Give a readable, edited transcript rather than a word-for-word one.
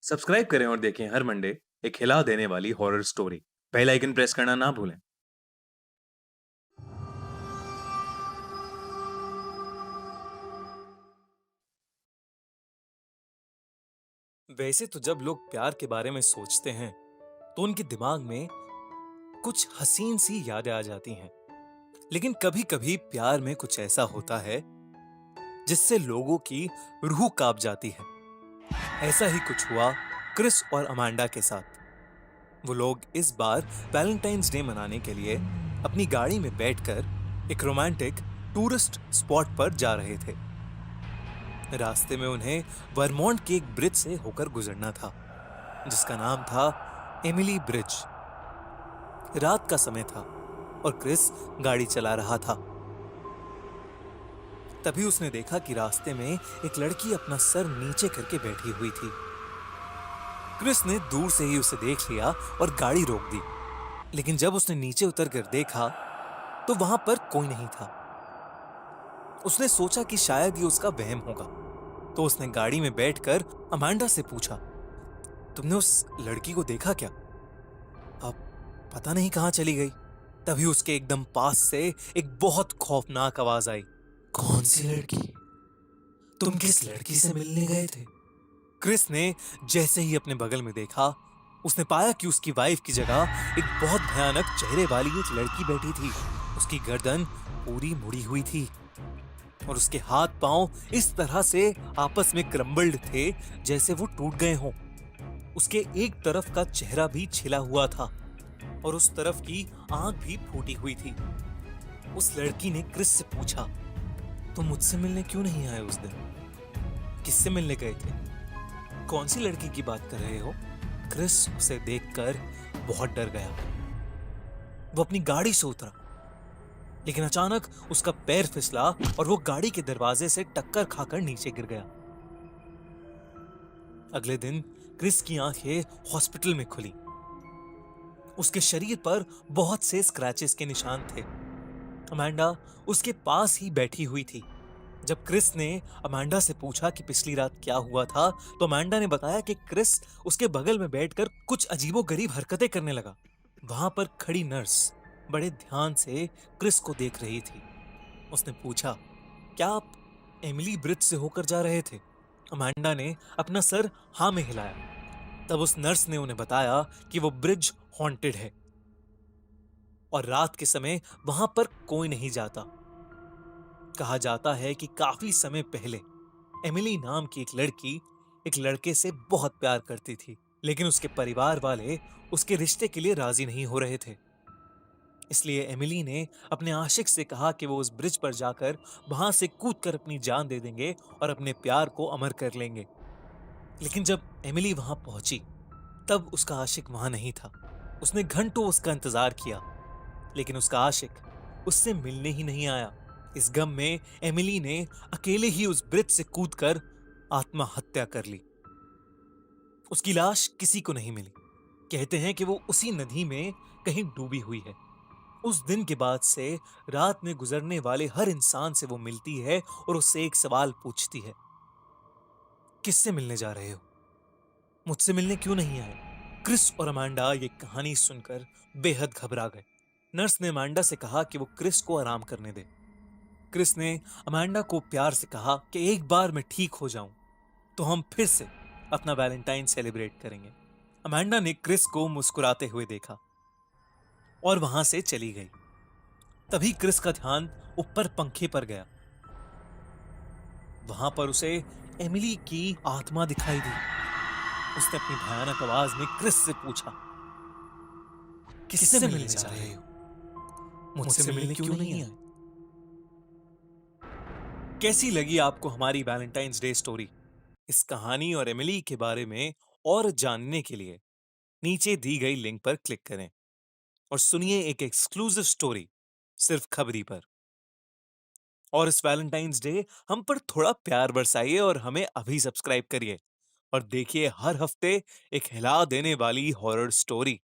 Subscribe करें और देखें हर मंडे एक हिला देने वाली horror story. Bell icon press करना ना भूलें। वैसे तो जब लोग प्यार के बारे में सोचते हैं तो उनके दिमाग में कुछ हसीन सी यादें आ जाती हैं। लेकिन कभी-कभी प्यार में कुछ ऐसा होता है जिससे लोगों की रूह कांप जाती है। ऐसा ही कुछ हुआ क्रिस और अमांडा के साथ। वो लोग इस बार वैलेंटाइंस डे मनाने के लिए अपनी गाड़ी में बैठकर एक रोमांटिक टूरिस्ट स्पॉट पर जा रहे थे। रास्ते में उन्हें वर्मोंट के एक ब्रिज से होकर गुजरना था जिसका नाम था एमिली ब्रिज। रात का समय था और क्रिस गाड़ी चला रहा था। तभी उसने देखा कि रास्ते में एक लड़की अपना सर नीचे करके बैठी हुई थी। क्रिस ने दूर से ही उसे देख लिया और गाड़ी रोक दी। लेकिन जब उसने नीचे उतर कर देखा तो वहां पर कोई नहीं था। उसने सोचा कि शायद ये उसका वहम होगा, तो उसने गाड़ी में बैठकर अमांडा से पूछा, तुमने उस लड़की को देखा क्या? अब पता नहीं कहां चली गई। तभी उसके एकदम पास से एक बहुत खौफनाक आवाज आई। कौन सी लड़की? तुम किस लड़की से मिलने गए थे? क्रिस ने जैसे ही अपने बगल में देखा, उसने पाया कि उसकी वाइफ की जगह एक बहुत भयानक चेहरे वाली एक लड़की बैठी थी। उसकी गर्दन पूरी मुड़ी हुई थी और उसके हाथ पांव इस तरह से आपस में क्रम्बल्ड थे जैसे वो टूट गए हों। उसके एक तरफ का चेहरा भी छिला हुआ था और उस तरफ की आंख भी फूटी हुई थी। उस लड़की ने क्रिस से पूछा, तुम मुझसे मिलने क्यों नहीं आए उस दिन? किससे मिलने गए थे? कौन सी लड़की की बात कर रहे हो? क्रिस उसे देखकर बहुत डर गया। वो अपनी गाड़ी से उतरा, लेकिन अचानक उसका पैर फिसला और वो गाड़ी के दरवाजे से टक्कर खाकर नीचे गिर गया। अगले दिन क्रिस की आंखें हॉस्पिटल में खुली। उसके शरीर पर बहुत से स्क्रैचेस के निशान थे। अमांडा उसके पास ही बैठी हुई थी। जब क्रिस ने अमांडा से पूछा कि पिछली रात क्या हुआ था, तो अमांडा ने बताया कि क्रिस उसके बगल में बैठकर कुछ अजीबोगरीब हरकतें करने लगा। वहां पर खड़ी नर्स बड़े ध्यान से क्रिस को देख रही थी। उसने पूछा, क्या आप एमिली ब्रिज से होकर जा रहे थे? अमांडा ने अपना सर हाँ में हिलाया। तब उस नर्स ने उन्हें बताया कि वो ब्रिज हॉन्टेड है और रात के समय वहां पर कोई नहीं जाता। कहा जाता है कि काफी समय पहले एमिली नाम की एक लड़की एक लड़के से बहुत प्यार करती थी, लेकिन उसके परिवार वाले उसके रिश्ते के लिए राजी नहीं हो रहे थे। इसलिए एमिली ने अपने आशिक से कहा कि वो उस ब्रिज पर जाकर वहां से कूदकर अपनी जान दे देंगे और अपने प्यार को अमर कर लेंगे। लेकिन जब एमिली वहां पहुंची, तब उसका आशिक वहां नहीं था। उसने घंटों उसका इंतजार किया, लेकिन उसका आशिक उससे मिलने ही नहीं आया। इस गम में एमिली ने अकेले ही उस ब्रिज से कूदकर आत्महत्या कर ली। उसकी लाश किसी को नहीं मिली। कहते हैं कि वो उसी नदी में कहीं डूबी हुई है। उस दिन के बाद से रात में गुजरने वाले हर इंसान से वो मिलती है और उससे एक सवाल पूछती है, किससे मिलने जा रहे हो? मुझसे मिलने क्यों नहीं आए? क्रिस और अमांडा ये कहानी सुनकर बेहद घबरा गए। नर्स ने अमांडा से कहा कि वो क्रिस को आराम करने दे। क्रिस ने अमांडा को प्यार से कहा कि एक बार मैं ठीक हो जाऊं तो हम फिर से अपना वैलेंटाइन सेलिब्रेट करेंगे। अमांडा ने क्रिस को मुस्कुराते हुए देखा और वहां से चली गई। तभी क्रिस का ध्यान ऊपर पंखे पर गया। वहां पर उसे एमिली की आत्मा दिखाई दी। उसने अपनी भयानक आवाज में क्रिस से पूछा, किससे मिलने जा रहे हो? मुझसे मिलने क्यों नहीं आए? कैसी लगी आपको हमारी वैलेंटाइंस डे स्टोरी? इस कहानी और एमिली के बारे में और जानने के लिए नीचे दी गई लिंक पर क्लिक करें और सुनिए एक एक्सक्लूसिव स्टोरी सिर्फ खबरी पर। और इस वैलेंटाइंस डे हम पर थोड़ा प्यार बरसाइए और हमें अभी सब्सक्राइब करिए और देखिए हर हफ्ते एक हिला देने वाली हॉरर स्टोरी।